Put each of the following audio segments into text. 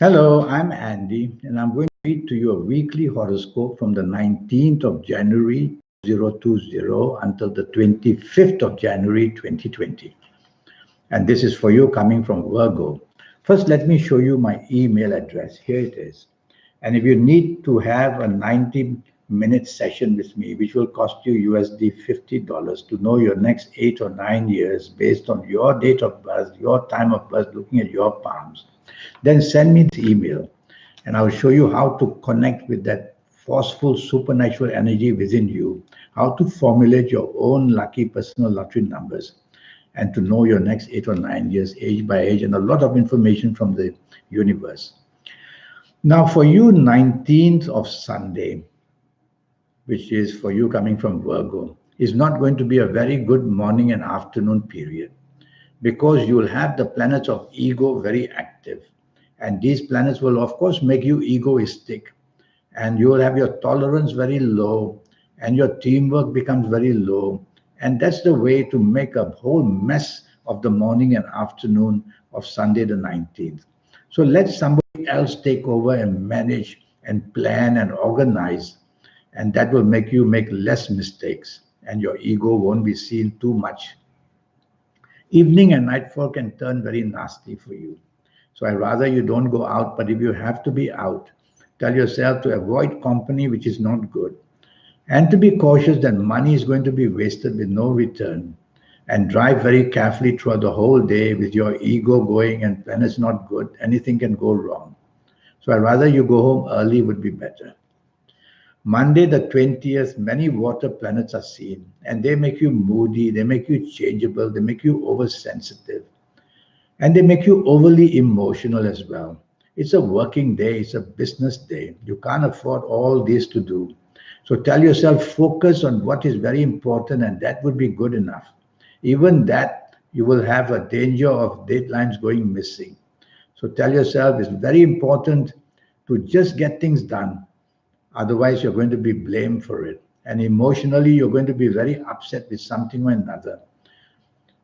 Hello, I'm Andy, and I'm going to read to you a weekly horoscope from the 19th of January 2020 until the 25th of January 2020. And this is for you coming from Virgo. First, let me show you my email address. Here it is. And if you need to have a 90-minute session with me, which will cost you USD $50 to know your next 8 or 9 years based on your date of birth, your time of birth, looking at your palms, then send me this email and I will show you how to connect with that forceful supernatural energy within you, how to formulate your own lucky personal lottery numbers, and to know your next 8 or 9 years, age by age, and a lot of information from the universe. Now, for you, 19th of Sunday, which is for you coming from Virgo, is not going to be a very good morning and afternoon period because you will have the planets of ego very active. And these planets will, of course, make you egoistic. And you will have your tolerance very low, and your teamwork becomes very low. And that's the way to make a whole mess of the morning and afternoon of Sunday the 19th. So let somebody else take over and manage and plan and organize. And that will make you make less mistakes, and your ego won't be seen too much. Evening and nightfall can turn very nasty for you. So I rather you don't go out, but if you have to be out, tell yourself to avoid company which is not good and to be cautious that money is going to be wasted with no return and drive very carefully throughout the whole day with your ego going and when it's not good, anything can go wrong. So I rather you go home early would be better. Monday, the 20th, many water planets are seen, and they make you moody, they make you changeable, they make you oversensitive, and they make you overly emotional as well. It's a working day, it's a business day. You can't afford all this to do. So tell yourself, focus on what is very important, and that would be good enough. Even that, you will have a danger of deadlines going missing. So tell yourself, it's very important to just get things done. Otherwise, you're going to be blamed for it. And emotionally, you're going to be very upset with something or another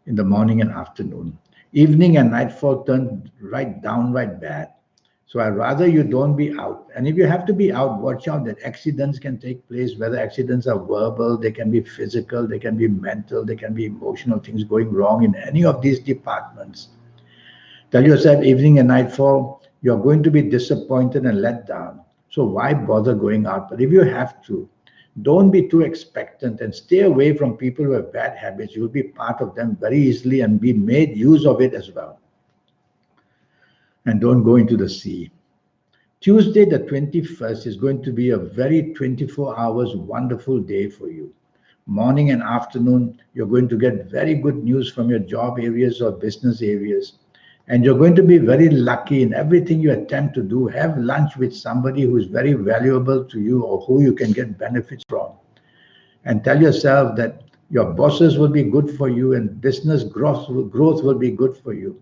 in the morning and afternoon. Evening and nightfall turn right downright bad. So I rather you don't be out. And if you have to be out, watch out that accidents can take place, whether accidents are verbal, they can be physical, they can be mental, they can be emotional, things going wrong in any of these departments. Tell yourself evening and nightfall, you're going to be disappointed and let down. So why bother going out? But if you have to, don't be too expectant and stay away from people who have bad habits. You'll be part of them very easily and be made use of it as well. And don't go into the sea. Tuesday, the 21st, is going to be a very 24 hours wonderful day for you. Morning and afternoon, you're going to get very good news from your job areas or business areas. And you're going to be very lucky in everything you attempt to do. Have lunch with somebody who is very valuable to you or who you can get benefits from. And tell yourself that your bosses will be good for you and business growth will be good for you.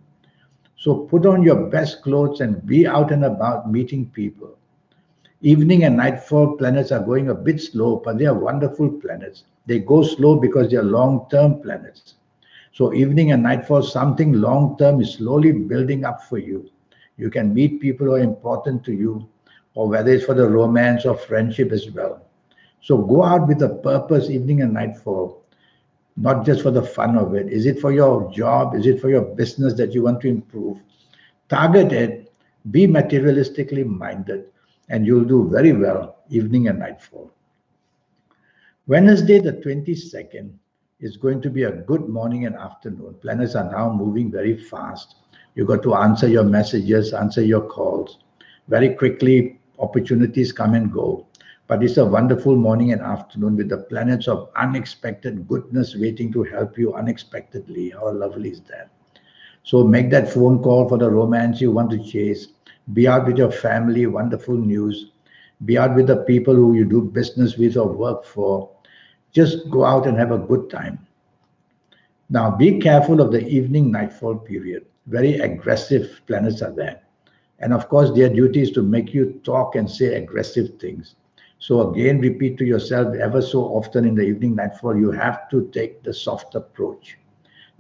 So put on your best clothes and be out and about meeting people. Evening and nightfall planets are going a bit slow, but they are wonderful planets. They go slow because they are long-term planets. So evening and nightfall, something long-term is slowly building up for you. You can meet people who are important to you, or whether it's for the romance or friendship as well. So go out with a purpose, evening and nightfall, not just for the fun of it. Is it for your job? Is it for your business that you want to improve? Target it, be materialistically minded, and you'll do very well evening and nightfall. Wednesday, the 22nd, is going to be a good morning and afternoon. Planets are now moving very fast. You got to answer your messages, answer your calls. Very quickly, opportunities come and go. But it's a wonderful morning and afternoon with the planets of unexpected goodness waiting to help you unexpectedly. How lovely is that? So make that phone call for the romance you want to chase. Be out with your family, wonderful news. Be out with the people who you do business with or work for. Just go out and have a good time. Now, be careful of the evening nightfall period. Very aggressive planets are there. And of course, their duty is to make you talk and say aggressive things. So again, repeat to yourself ever so often in the evening nightfall, you have to take the soft approach.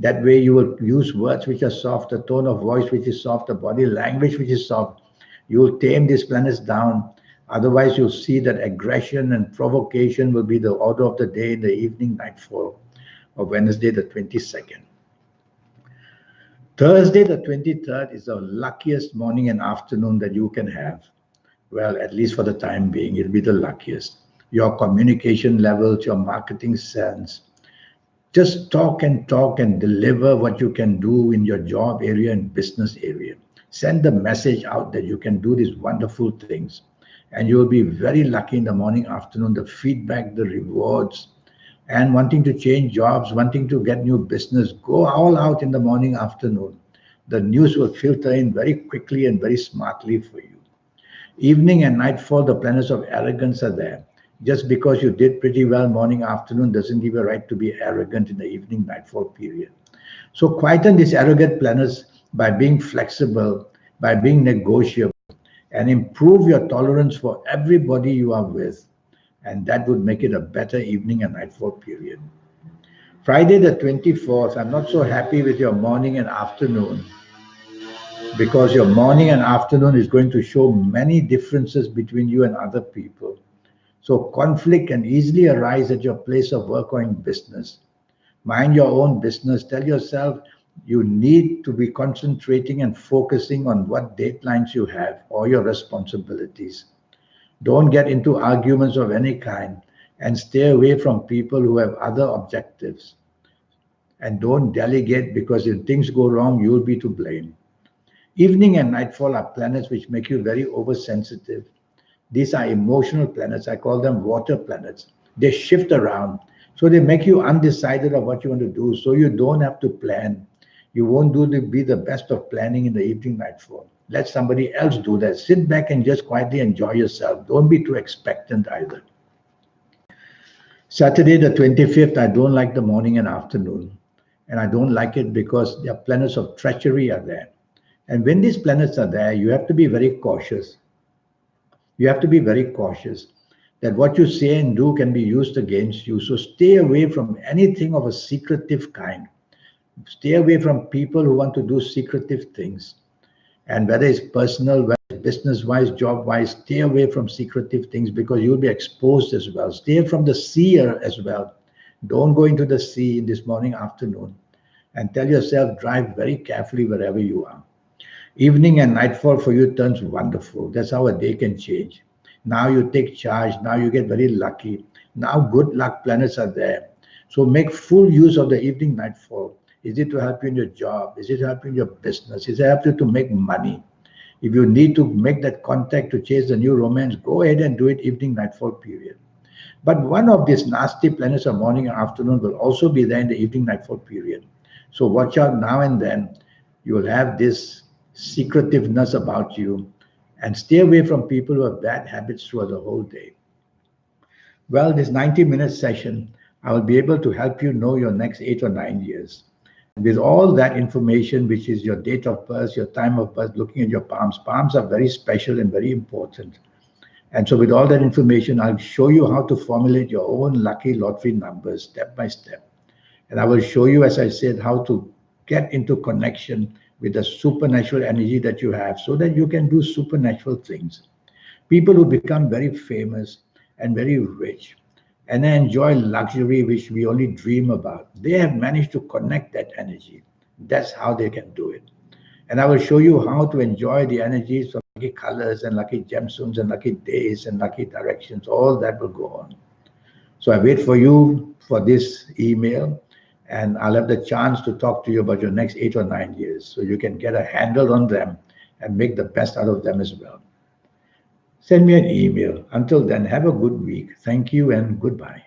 That way you will use words which are soft, a tone of voice which is soft, a body language which is soft, You'll tame these planets down. Otherwise, you'll see that aggression and provocation will be the order of the day in the evening nightfall of Wednesday, the 22nd. Thursday, the 23rd, is the luckiest morning and afternoon that you can have. Well, at least for the time being, it'll be the luckiest. Your communication levels, your marketing sense. Just talk and deliver what you can do in your job area and business area. Send the message out that you can do these wonderful things. And you will be very lucky in the morning, afternoon, the feedback, the rewards, and wanting to change jobs, wanting to get new business. Go all out in the morning, afternoon. The news will filter in very quickly and very smartly for you. Evening and nightfall, the planets of arrogance are there. Just because you did pretty well morning, afternoon doesn't give you a right to be arrogant in the evening, nightfall period. So quieten these arrogant planets by being flexible, by being negotiable, and improve your tolerance for everybody you are with. And that would make it a better evening and nightfall period. Friday the 24th, I'm not so happy with your morning and afternoon, because your morning and afternoon is going to show many differences between you and other people. So conflict can easily arise at your place of work or in business. Mind your own business. Tell yourself you need to be concentrating and focusing on what deadlines you have or your responsibilities. Don't get into arguments of any kind, and stay away from people who have other objectives. And don't delegate, because if things go wrong, you'll be to blame. Evening and nightfall are planets which make you very oversensitive. These are emotional planets. I call them water planets. They shift around. So they make you undecided of what you want to do. So you don't have to plan. You won't be the best of planning in the evening nightfall. Let somebody else do that. Sit back and just quietly enjoy yourself. Don't be too expectant either. Saturday the 25th, I don't like the morning and afternoon. And I don't like it because their planets of treachery are there. And when these planets are there, you have to be very cautious. You have to be very cautious that what you say and do can be used against you. So stay away from anything of a secretive kind. Stay away from people who want to do secretive things. And whether it's personal, whether it's business-wise, job-wise, stay away from secretive things, because you'll be exposed as well. Stay from the seer as well. Don't go into the sea in this morning, afternoon. And tell yourself, drive very carefully wherever you are. Evening and nightfall for you turns wonderful. That's how a day can change. Now you take charge. Now you get very lucky. Now good luck planets are there. So make full use of the evening nightfall. Is it to help you in your job? Is it to help you in your business? Is it to help you to make money? If you need to make that contact to chase the new romance, go ahead and do it evening nightfall period. But one of these nasty planets of morning and afternoon will also be there in the evening nightfall period. So watch out now and then. You will have this secretiveness about you, and stay away from people who have bad habits throughout the whole day. Well, this 90-minute session, I will be able to help you know your next 8 or 9 years. With all that information, which is your date of birth, your time of birth, looking at your palms. Palms are very special and very important. And so with all that information, I'll show you how to formulate your own lucky lottery numbers step by step. And I will show you, as I said, how to get into connection with the supernatural energy that you have, so that you can do supernatural things. People who become very famous and very rich and they enjoy luxury which we only dream about, they have managed to connect that energy. That's how they can do it. And I will show you how to enjoy the energies of lucky colors and lucky gemstones and lucky days and lucky directions. All that will go on. So I wait for you for this email, and I'll have the chance to talk to you about your next 8 or 9 years, so you can get a handle on them and make the best out of them as well. Send me an email. Until then, have a good week. Thank you and goodbye.